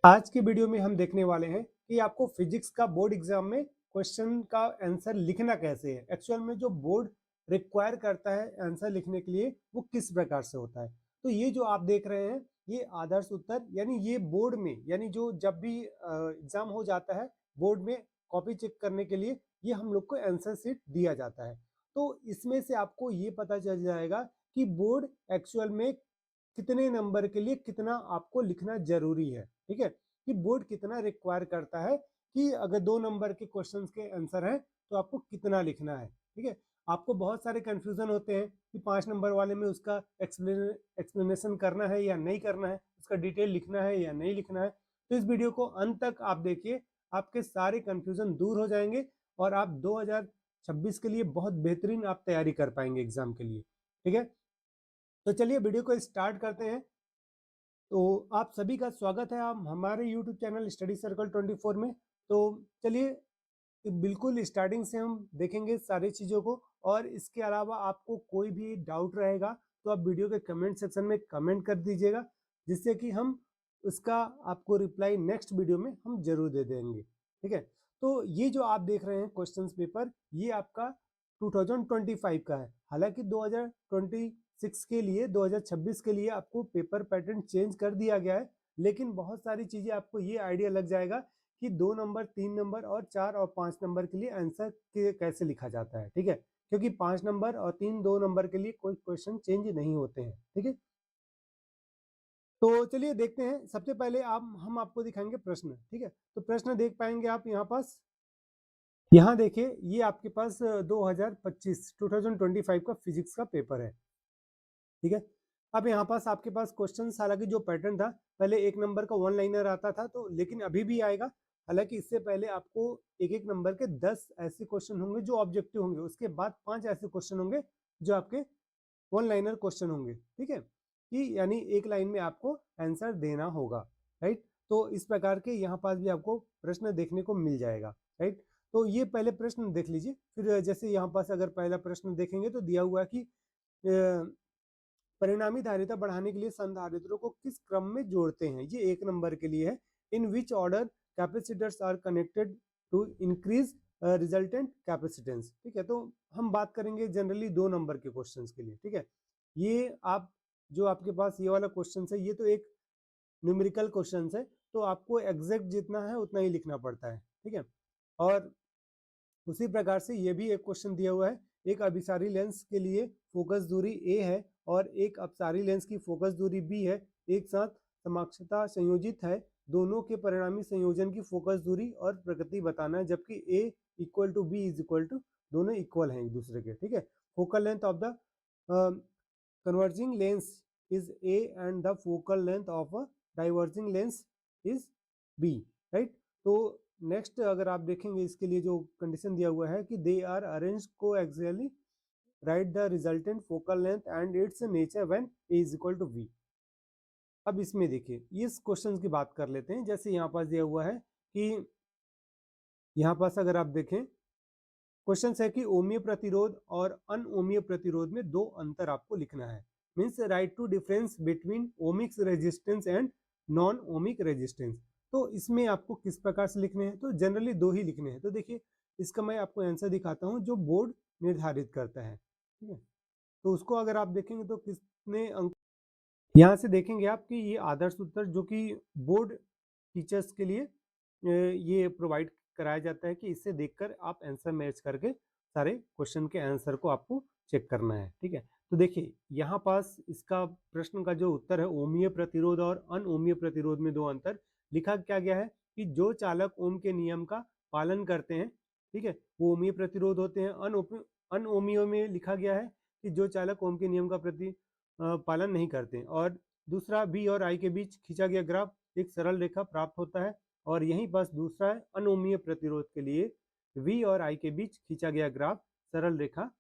आज की वीडियो में हम देखने वाले हैं कि आपको फिजिक्स का बोर्ड एग्जाम में क्वेश्चन का आंसर लिखना कैसे है। एक्चुअल में जो बोर्ड रिक्वायर करता है आंसर लिखने के लिए वो किस प्रकार से होता है। तो ये जो आप देख रहे हैं ये आदर्श उत्तर यानी ये बोर्ड में यानी जो जब भी एग्जाम हो जाता है बोर्ड में कॉपी चेक करने के लिए ये हम लोग को आंसर शीट दिया जाता है। तो इसमें से आपको ये पता चल जाएगा कि बोर्ड एक्चुअल में कितने नंबर के लिए कितना आपको लिखना जरूरी है। ठीक है, कि बोर्ड कितना रिक्वायर करता है कि अगर 2 नंबर के क्वेश्चंस के आंसर हैं तो आपको कितना लिखना है। ठीक है, आपको बहुत सारे कंफ्यूजन होते हैं कि 5 नंबर वाले में उसका एक्सप्लेनेशन करना है या नहीं करना है, उसका डिटेल लिखना है या नहीं लिखना है। तो इस वीडियो को अंत तक आप देखिए, आपके सारे कंफ्यूजन दूर हो जाएंगे और आप 2026 के लिए बहुत बेहतरीन आप तैयारी कर पाएंगे एग्जाम के लिए। ठीक है, तो चलिए वीडियो को स्टार्ट करते हैं। तो आप सभी का स्वागत है आप हमारे YouTube चैनल स्टडी सर्कल 24 में। तो चलिए बिल्कुल स्टार्टिंग से हम देखेंगे सारी चीज़ों को, और इसके अलावा आपको कोई भी डाउट रहेगा तो आप वीडियो के कमेंट सेक्शन में कमेंट कर दीजिएगा, जिससे कि हम उसका आपको रिप्लाई नेक्स्ट वीडियो में हम जरूर दे देंगे। ठीक है, तो ये जो आप देख रहे हैं क्वेश्चंस पेपर ये आपका 2025 का है। हालांकि 2026 के लिए 2026 के लिए आपको पेपर पैटर्न चेंज कर दिया गया है, लेकिन बहुत सारी चीज़ें आपको ये आइडिया लग जाएगा कि 2 नंबर 3 नंबर और 4 और 5 नंबर के लिए आंसर कैसे लिखा जाता है। ठीक है, क्योंकि 5 नंबर और 2 नंबर के लिए कोई क्वेश्चन चेंज नहीं होते हैं। ठीक है, तो चलिए देखते हैं। सबसे पहले आप हम आपको दिखाएंगे प्रश्न। ठीक है, तो प्रश्न देख पाएंगे आप यहाँ पास। यहाँ देखिए ये आपके पास 2025 का फिजिक्स का पेपर है। ठीक है, अब यहाँ पास आपके पास क्वेश्चन, हालांकि जो पैटर्न था पहले 1 नंबर का 1 लाइनर आता था, तो लेकिन अभी भी आएगा। हालांकि इससे पहले आपको एक एक नंबर के 10 ऐसे क्वेश्चन होंगे जो ऑब्जेक्टिव होंगे, उसके बाद 5 ऐसे क्वेश्चन होंगे जो आपके 1 लाइनर क्वेश्चन होंगे। ठीक है, कि यानी एक लाइन में आपको आंसर देना होगा। राइट, तो इस प्रकार के यहाँ पास भी आपको प्रश्न देखने को मिल जाएगा। राइट, तो ये पहले प्रश्न देख लीजिए, फिर जैसे यहाँ पास अगर पहला प्रश्न देखेंगे तो दिया हुआ है कि परिणामी धारिता बढ़ाने के लिए संधारित्रों को किस क्रम में जोड़ते हैं। ये 1 नंबर के लिए है। In which order capacitors are connected to increase resultant capacitance. ठीक है, तो हम बात करेंगे जनरली 2 नंबर के क्वेश्चंस के लिए। ठीक है, ये आप जो आपके पास ये वाला क्वेश्चन है ये तो एक न्यूमेरिकल क्वेश्चन है, तो आपको एग्जैक्ट जितना है उतना ही लिखना पड़ता है। ठीक है, और उसी प्रकार से ये भी एक क्वेश्चन दिया हुआ है। एक अभिसारी लेंस के लिए फोकस दूरी ए है और एक अपसारी लेंस की फोकस दूरी बी है, एक साथ समक्षता संयोजित है, दोनों के परिणामी संयोजन की फोकस दूरी और प्रकृति बताना है, जबकि A equal to B is equal to, दोनों इक्वल हैं एक दूसरे के। ठीक है, focal length of the converging lens is A and the focal length of a diverging lens is B. Right, तो नेक्स्ट अगर आप देखेंगे इसके लिए जो कंडीशन दिया हुआ है कि they are arrange coaxially, right the resultant focal length and its nature when A is equal to V. अब इसमें देखिए इस क्वेश्चन की बात कर लेते हैं। जैसे यहाँ पास दिया हुआ है कि यहाँ पास अगर आप देखें क्वेश्चन है कि ओमीय प्रतिरोध और अनओमीय प्रतिरोध में 2 अंतर आपको लिखना है। Means write to difference between ohmic resistance and non ohmic resistance. तो इसमें आपको किस प्रकार से लिखने हैं, तो जनरली 2 ही लिखने हैं। तो देखिए इसका मैं आपको आंसर दिखाता हूँ जो बोर्ड निर्धारित करता है। ठीक है, तो उसको अगर आप देखेंगे तो कितने अंक यहाँ से देखेंगे आप कि ये आदर्श उत्तर जो कि बोर्ड टीचर्स के लिए ये प्रोवाइड कराया जाता है कि इससे देखकर आप आंसर मैच करके सारे क्वेश्चन के आंसर को आपको चेक करना है। ठीक है, तो देखिए यहाँ पास इसका प्रश्न का जो उत्तर है ओमीय प्रतिरोध और अनओमीय प्रतिरोध में 2 अंतर लिखा क्या गया है कि जो चालक ओम के नियम का पालन करते हैं, ठीक है, वो ओमीय प्रतिरोध होते हैं। अनओमीय में लिखा गया है कि जो चालक ओम के नियम का पालन नहीं करते। और दूसरा बी और आई के बीच खींचा गया ग्राफ एक सरल रेखा प्राप्त होता है। और यहीं पास दूसरा है अनोमीय प्रतिरोध के लिए वी और आई के बीच खींचा गया ग्राफ सरल रेखा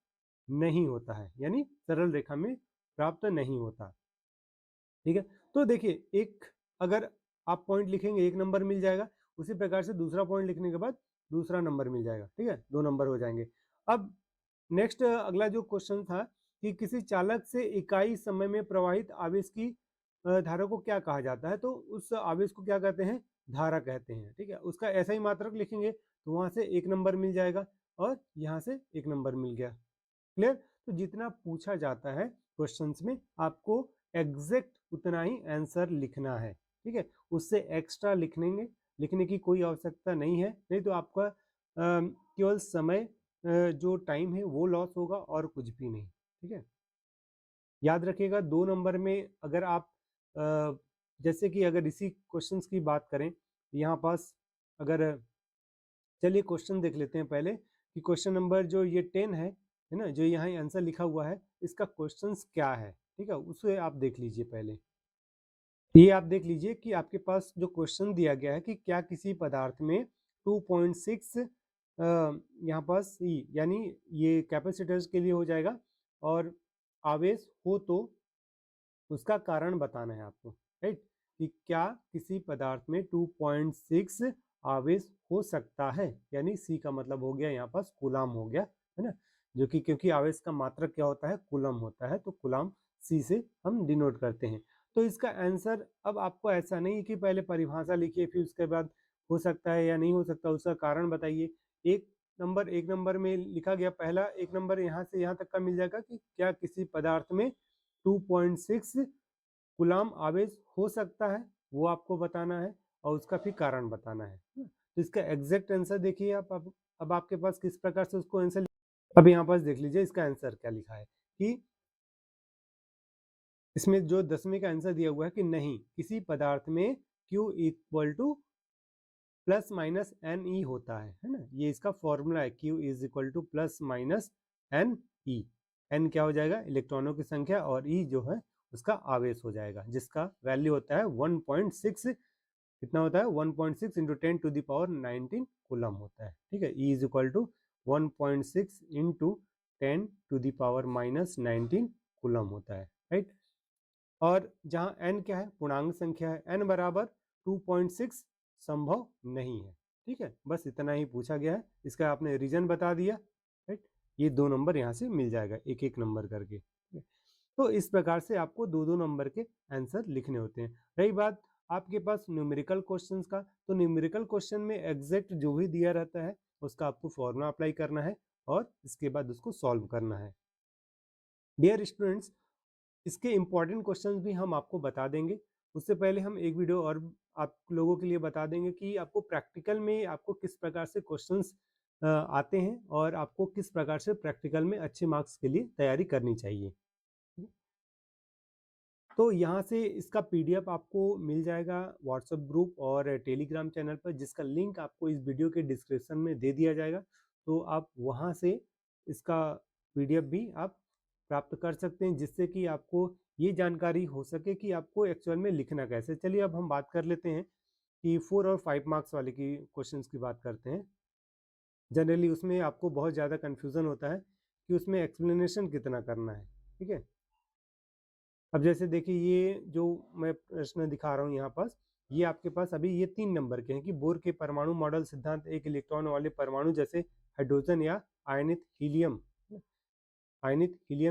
नहीं होता है, यानी सरल रेखा में प्राप्त नहीं होता। ठीक है, तो देखिए एक अगर आप पॉइंट लिखेंगे 1 नंबर मिल जाएगा, उसी प्रकार से दूसरा पॉइंट लिखने के बाद दूसरा नंबर मिल जाएगा। ठीक है, 2 नंबर हो जाएंगे। अब नेक्स्ट अगला जो क्वेश्चन था कि किसी चालक से इकाई समय में प्रवाहित आवेश की धारा को क्या कहा जाता है, तो उस आवेश को क्या कहते हैं, धारा कहते हैं। ठीक है, उसका ऐसा ही मात्रक लिखेंगे तो वहां से 1 नंबर मिल जाएगा और यहाँ से 1 नंबर मिल गया। क्लियर? तो जितना पूछा जाता है क्वेश्चंस में आपको एग्जैक्ट उतना ही आंसर लिखना है। ठीक है, उससे एक्स्ट्रा लिखने की कोई आवश्यकता नहीं है, नहीं तो आपका केवल समय जो टाइम है वो लॉस होगा और कुछ भी नहीं। ठीक है, याद रखिएगा 2 नंबर में अगर आप जैसे कि अगर इसी क्वेश्चंस की बात करें यहाँ पास, अगर चलिए क्वेश्चन देख लेते हैं पहले कि क्वेश्चन नंबर जो ये 10 है ना, जो यहाँ आंसर लिखा हुआ है इसका क्वेश्चंस क्या है। ठीक है, उसे आप देख लीजिए पहले। ये आप देख लीजिए कि आपके पास जो क्वेश्चन दिया गया है कि क्या किसी पदार्थ में 2.6 यहाँ पास ई यानी ये कैपेसिटर्स के लिए हो जाएगा और आवेश हो तो उसका कारण बताना है आपको। राइट, कि क्या किसी पदार्थ में 2.6 आवेश हो सकता है, यानी सी का मतलब हो गया यहाँ पास कूलाम हो गया, है ना, जो कि क्योंकि आवेश का मात्रक क्या होता है, कूलम होता है, तो कूलाम सी से हम डिनोट करते हैं। तो इसका आंसर अब आपको ऐसा नहीं कि पहले परिभाषा लिखिए फिर उसके बाद हो सकता है या नहीं हो सकता उसका कारण बताइए। एक नंबर में लिखा गया, पहला 1 नंबर यहाँ से यहाँ तक का मिल जाएगा कि क्या किसी पदार्थ में 2.6 गुलाम आवेश हो सकता है, वो आपको बताना है और उसका फिर कारण बताना है। तो इसका एग्जैक्ट आंसर देखिए आप। अब आपके पास किस प्रकार से उसको आंसर, अब यहाँ पास देख लीजिए इसका आंसर क्या लिखा है कि इसमें जो 10वें का आंसर दिया हुआ है कि नहीं किसी पदार्थ में Q equal to plus minus N E होता है ना, ये इसका फॉर्मूला है, Q is equal to plus minus N E. N क्या हो जाएगा, इलेक्ट्रॉनों की संख्या, और ई जो है उसका आवेश हो जाएगा, जिसका वैल्यू होता है 1.6, कितना होता है 1.6 into 10 to the power 19 coulomb होता है। ठीक है, E is equal to 1.6 into 10 to the power minus 19 coulomb होता है। राइट, और जहाँ n क्या है, पूर्णांक संख्या है, n बराबर 2.6 संभव नहीं है। ठीक है, बस इतना ही पूछा गया है, इसका आपने रीजन बता दिया। राइट, ये 2 नंबर यहाँ से मिल जाएगा एक एक नंबर करके। तो इस प्रकार से आपको 2-2 नंबर के आंसर लिखने होते हैं। रही बात आपके पास न्यूमेरिकल क्वेश्चंस का, तो न्यूमेरिकल क्वेश्चन में एग्जैक्ट जो भी दिया रहता है उसका आपको फॉर्मूला अप्लाई करना है और इसके बाद उसको सॉल्व करना है। डियर स्टूडेंट्स, इसके इम्पॉर्टेंट क्वेश्चंस भी हम आपको बता देंगे। उससे पहले हम एक वीडियो और आप लोगों के लिए बता देंगे कि आपको प्रैक्टिकल में आपको किस प्रकार से क्वेश्चंस आते हैं और आपको किस प्रकार से प्रैक्टिकल में अच्छे मार्क्स के लिए तैयारी करनी चाहिए। तो यहाँ से इसका पीडीएफ आपको मिल जाएगा व्हाट्सएप ग्रुप और टेलीग्राम चैनल पर, जिसका लिंक आपको इस वीडियो के डिस्क्रिप्शन में दे दिया जाएगा। तो आप वहाँ से इसका पीडीएफ भी आप प्राप्त कर सकते हैं, जिससे कि आपको ये जानकारी हो सके कि आपको एक्चुअल में लिखना कैसे। चलिए अब हम बात कर लेते हैं कि 4 और 5 मार्क्स वाले की क्वेश्चंस की बात करते हैं। जनरली उसमें आपको बहुत ज़्यादा कन्फ्यूज़न होता है कि उसमें एक्सप्लेनेशन कितना करना है। ठीक है, अब जैसे देखिए ये जो मैं प्रश्न दिखा रहा हूँ यहाँ पास, ये आपके पास अभी ये 3 नंबर के हैं कि बोर के परमाणु मॉडल सिद्धांत एक इलेक्ट्रॉन वाले परमाणु जैसे हाइड्रोजन या आयनित हीलियम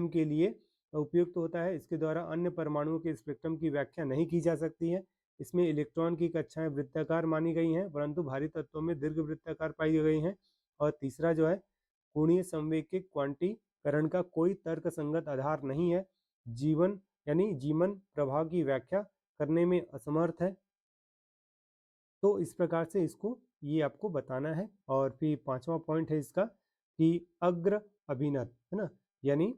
के लिए उपयुक्त होता है। इसके द्वारा अन्य परमाणुओं के स्पेक्ट्रम की व्याख्या नहीं की जा सकती है। इसमें इलेक्ट्रॉन की कक्षाएं वृत्ताकार मानी गई हैं, परंतु भारी तत्वों में दीर्घ वृत्ताकार पाई गई हैं। और तीसरा जो है, कोणीय संवेग क्वांटीकरण का कोई तर्कसंगत आधार नहीं है। जीवन यानी जीवन प्रभाव की व्याख्या करने में असमर्थ है। तो इस प्रकार से इसको ये आपको बताना है। और फिर 5वां पॉइंट है इसका कि अग्र अभिनत, है ना, यानी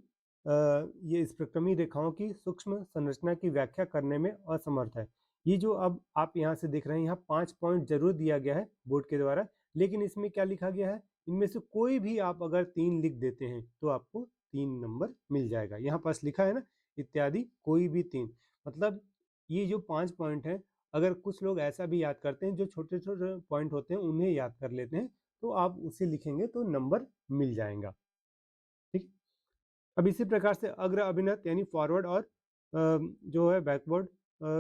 ये स्पेक्ट्रमी रेखाओं की सूक्ष्म संरचना की व्याख्या करने में असमर्थ है। ये जो अब आप यहाँ से देख रहे हैं, यहाँ 5 पॉइंट जरूर दिया गया है बोर्ड के द्वारा, लेकिन इसमें क्या लिखा गया है, इनमें से कोई भी आप अगर 3 लिख देते हैं तो आपको 3 नंबर मिल जाएगा। यहाँ पास लिखा है ना, इत्यादि कोई भी 3, मतलब ये जो 5 पॉइंट है, अगर कुछ लोग ऐसा भी याद करते हैं जो छोटे छोटे पॉइंट होते हैं उन्हें याद कर लेते हैं, तो आप उसे लिखेंगे तो नंबर मिल जाएगा। ठीक, अब इसी प्रकार से अग्र अभिनत यानी फॉरवर्ड और जो है बैकवर्ड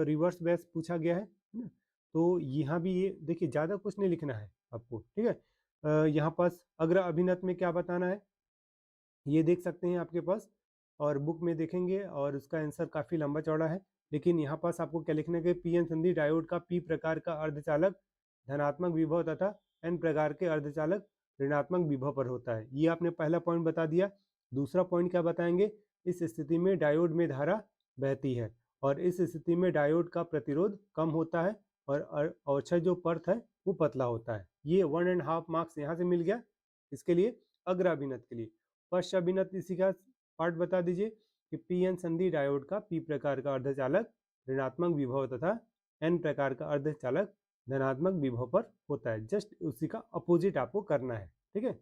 रिवर्स बेस पूछा गया है ना। तो यहाँ भी ये देखिए ज़्यादा कुछ नहीं लिखना है आपको। ठीक है, यहाँ पास अग्र अभिनत में क्या बताना है ये देख सकते हैं आपके पास, और बुक में देखेंगे और उसका आंसर काफ़ी लंबा चौड़ा है। लेकिन यहाँ पास आपको क्या लिखना है कि पी एन संधि डायोड का पी प्रकार का अर्धचालक धनात्मक विभव तथा एन प्रकार के अर्धचालक ऋणात्मक विभव पर होता है। ये आपने पहला पॉइंट बता दिया। दूसरा पॉइंट क्या बताएंगे, इस स्थिति में डायोड में धारा बहती है और इस स्थिति में डायोड का प्रतिरोध कम होता है और अवक्षय जो पर्थ है वो पतला होता है। ये 1.5 मार्क्स यहाँ से मिल गया इसके लिए। अग्राभिनत के लिए पश्चाभिनत इसी का पार्ट बता दीजिए कि पी एन संधि डायोड का पी प्रकार का अर्धचालक ऋणात्मक विभव तथा एन प्रकार का अर्धचालक धनात्मक विभव पर होता है। जस्ट उसी का अपोजिट आपको करना है, ठीक है।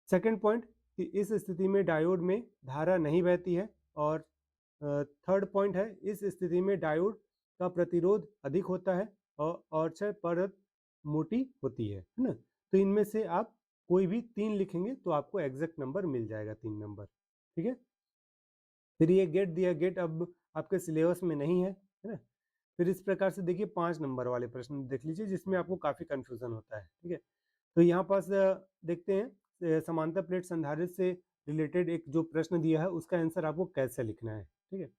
सेकंड पॉइंट कि इस स्थिति में डायोड में धारा नहीं बहती है और थर्ड पॉइंट है इस स्थिति में डायोड का प्रतिरोध अधिक होता है और छह परत मोटी होती है ना। तो इनमें से आप कोई भी 3 लिखेंगे तो आपको एग्जैक्ट नंबर मिल जाएगा, 3 नंबर, ठीक है। फिर ये गेट दिया, गेट अब आपके सिलेबस में नहीं है ना। फिर इस प्रकार से देखिए 5 नंबर वाले प्रश्न देख लीजिए जिसमें आपको काफ़ी कन्फ्यूज़न होता है, ठीक है। तो यहाँ पास देखते हैं समांतर प्लेट संधारित्र से रिलेटेड एक जो प्रश्न दिया है उसका आंसर आपको कैसे लिखना है, ठीक है।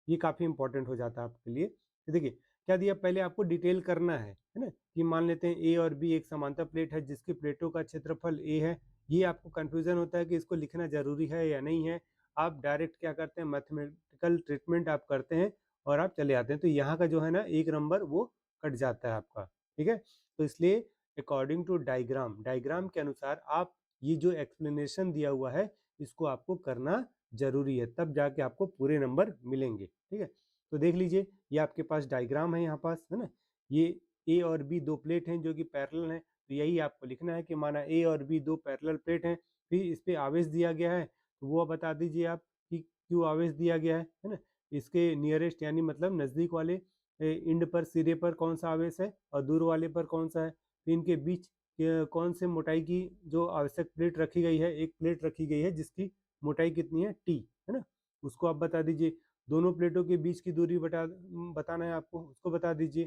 ये काफ़ी इंपॉर्टेंट हो जाता है आपके लिए। तो देखिए क्या दिया, पहले आपको डिटेल करना है ना, कि मान लेते हैं ए और बी एक समांतर प्लेट है जिसकी प्लेटों का क्षेत्रफल ए है। ये आपको कन्फ्यूज़न होता है कि इसको लिखना ज़रूरी है या नहीं है। आप डायरेक्ट क्या करते हैं, मैथमेटिकल ट्रीटमेंट आप करते हैं और आप चले आते हैं। तो यहाँ का जो है ना 1 नंबर वो कट जाता है आपका, ठीक है। तो इसलिए अकॉर्डिंग टू डायग्राम, डायग्राम के अनुसार आप ये जो एक्सप्लेनेशन दिया हुआ है इसको आपको करना जरूरी है, तब जाके आपको पूरे नंबर मिलेंगे, ठीक है। तो देख लीजिए ये आपके पास डायग्राम है यहाँ पास, है ना। ये ए और बी 2 प्लेट हैं जो कि पैरेलल हैं, तो यही आपको लिखना है कि माना ए और बी 2 पैरेलल प्लेट हैं, फिर इस पे आवेश दिया गया है, तो वो बता दीजिए आप कि क्यों आवेश दिया गया है ना। इसके नियरेस्ट यानी मतलब नज़दीक वाले इंड पर, सिरे पर कौन सा आवेश है और दूर वाले पर कौन सा है। फिर इनके बीच कौन से मोटाई की जो आवश्यक प्लेट रखी गई है, एक प्लेट रखी गई है जिसकी मोटाई कितनी है, टी, है ना, उसको आप बता दीजिए। दोनों प्लेटों के बीच की दूरी बताना है आपको, उसको बता दीजिए,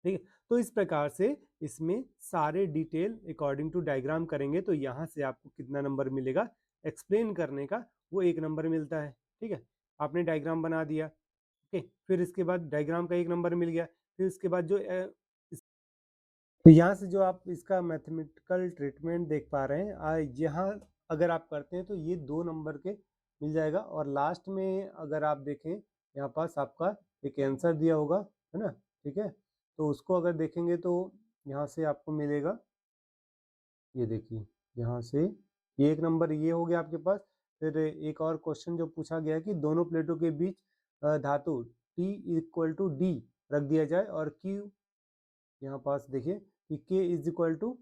ठीक है। तो इस प्रकार से इसमें सारे डिटेल अकॉर्डिंग टू डायग्राम करेंगे तो यहाँ से आपको कितना नंबर मिलेगा, एक्सप्लेन करने का वो 1 नंबर मिलता है, ठीक है। आपने डायग्राम बना दिया, ओके, फिर इसके बाद डायग्राम का 1 नंबर मिल गया। फिर इसके बाद जो तो यहाँ से जो आप इसका मैथमेटिकल ट्रीटमेंट देख पा रहे हैं, यहाँ अगर आप करते हैं तो ये 2 नंबर के मिल जाएगा। और लास्ट में अगर आप देखें यहाँ पास आपका एक आंसर दिया होगा, है ना, ठीक है। तो उसको अगर देखेंगे तो यहाँ से आपको मिलेगा, ये देखिए यहाँ से ये 1 नंबर ये हो गया आपके पास। फिर एक और क्वेश्चन जो पूछा गया है कि दोनों प्लेटों के बीच धातु T इक्वल टू डी रख दिया जाए और Q, यहाँ पास देखिए कि K इज इक्वल टू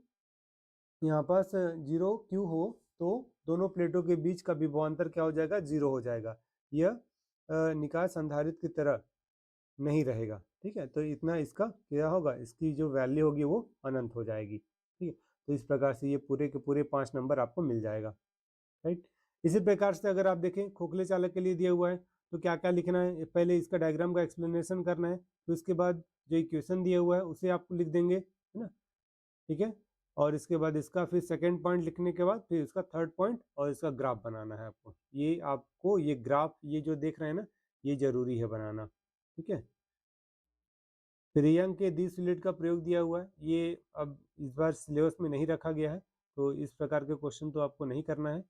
यहाँ पास 0 क्यू हो तो दोनों प्लेटों के बीच का विभवांतर क्या हो जाएगा, 0 हो जाएगा। यह निकाय संधारित्र की तरह नहीं रहेगा, ठीक है। तो इतना इसका क्या होगा, इसकी जो वैल्यू होगी वो अनंत हो जाएगी, ठीक है। तो इस प्रकार से ये पूरे के पूरे 5 नंबर आपको मिल जाएगा, राइट। इसी प्रकार से अगर आप देखें खोखले चालक के लिए दिया हुआ है तो क्या क्या लिखना है, पहले इसका डायग्राम का एक्सप्लेनेशन करना है, फिर उसके बाद जो इक्वेशन दिया हुआ है उसे आपको लिख देंगे, है ना, ठीक है। और इसके बाद इसका फिर सेकंड पॉइंट लिखने के बाद फिर इसका थर्ड पॉइंट और इसका ग्राफ बनाना है आपको। ये आपको ये ग्राफ ये जो देख रहे हैं ना ये जरूरी है बनाना, ठीक है। त्रिअंक के द्विस्लेट का प्रयोग दिया हुआ है, ये अब इस बार सिलेबस में नहीं रखा गया है तो इस प्रकार के क्वेश्चन तो आपको नहीं करना है।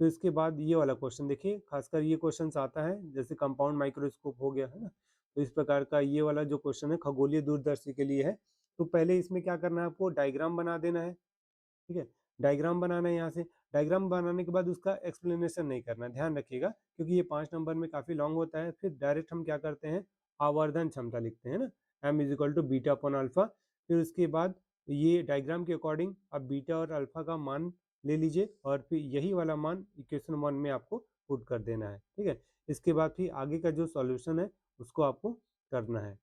तो इसके बाद ये वाला क्वेश्चन देखिए, खासकर ये क्वेश्चन आता है जैसे कंपाउंड माइक्रोस्कोप हो गया, है ना। तो इस प्रकार का ये वाला जो क्वेश्चन है खगोलीय दूरदर्शी के लिए है। तो पहले इसमें क्या करना है, आपको डायग्राम बना देना है, ठीक है। डायग्राम बनाना है यहाँ से, डायग्राम बनाने के बाद उसका एक्सप्लेनेशन नहीं करना, ध्यान रखिएगा क्योंकि ये 5 नंबर में काफ़ी लॉन्ग होता है। फिर डायरेक्ट हम क्या करते हैं, आवर्धन क्षमता लिखते हैं ना, M is equal to beta upon alpha. फिर उसके बाद ये डायग्राम के अकॉर्डिंग अब बीटा और अल्फा का मान ले लीजिए और फिर यही वाला मान इक्वेशन 1 में आपको पुट कर देना है, ठीक है। इसके बाद फिर आगे का जो सॉल्यूशन है उसको आपको करना है,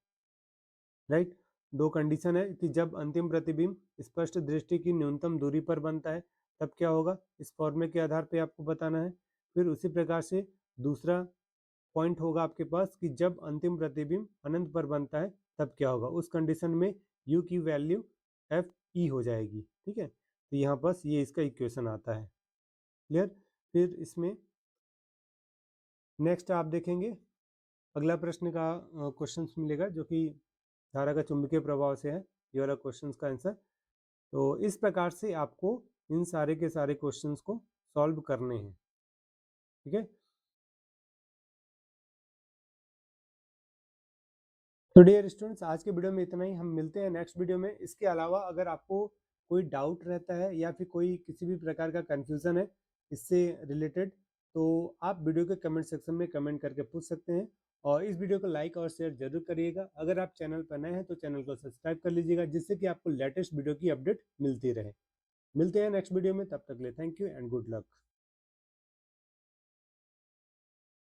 राइट। 2 कंडीशन है कि जब अंतिम प्रतिबिंब स्पष्ट दृष्टि की न्यूनतम दूरी पर बनता है तब क्या होगा, इस फॉर्मूले के आधार पे आपको बताना है। फिर उसी प्रकार से दूसरा पॉइंट होगा आपके पास कि जब अंतिम प्रतिबिंब अनंत पर बनता है तब क्या होगा, उस कंडीशन में u की वैल्यू एफ ई हो जाएगी, ठीक है। तो यहाँ पास ये इसका इक्वेशन आता है, क्लियर। फिर इसमें नेक्स्ट आप देखेंगे अगला प्रश्न का क्वेश्चन मिलेगा जो कि धारा का चुंबकीय प्रभाव से है, ये वाला क्वेश्चन का आंसर। तो इस प्रकार से आपको इन सारे के सारे क्वेश्चंस को सॉल्व करने हैं, ठीक है। तो डियर स्टूडेंट्स, आज के वीडियो में इतना ही। हम मिलते हैं नेक्स्ट वीडियो में। इसके अलावा अगर आपको कोई डाउट रहता है या फिर कोई किसी भी प्रकार का कंफ्यूजन है इससे रिलेटेड, तो आप वीडियो के कमेंट सेक्शन में कमेंट करके पूछ सकते हैं। और इस वीडियो को लाइक और शेयर जरूर करिएगा। अगर आप चैनल पर नए हैं तो चैनल को सब्सक्राइब कर लीजिएगा, जिससे कि आपको लेटेस्ट वीडियो की अपडेट मिलती रहे। मिलते हैं नेक्स्ट वीडियो में, तब तक के लिए thank you and good luck.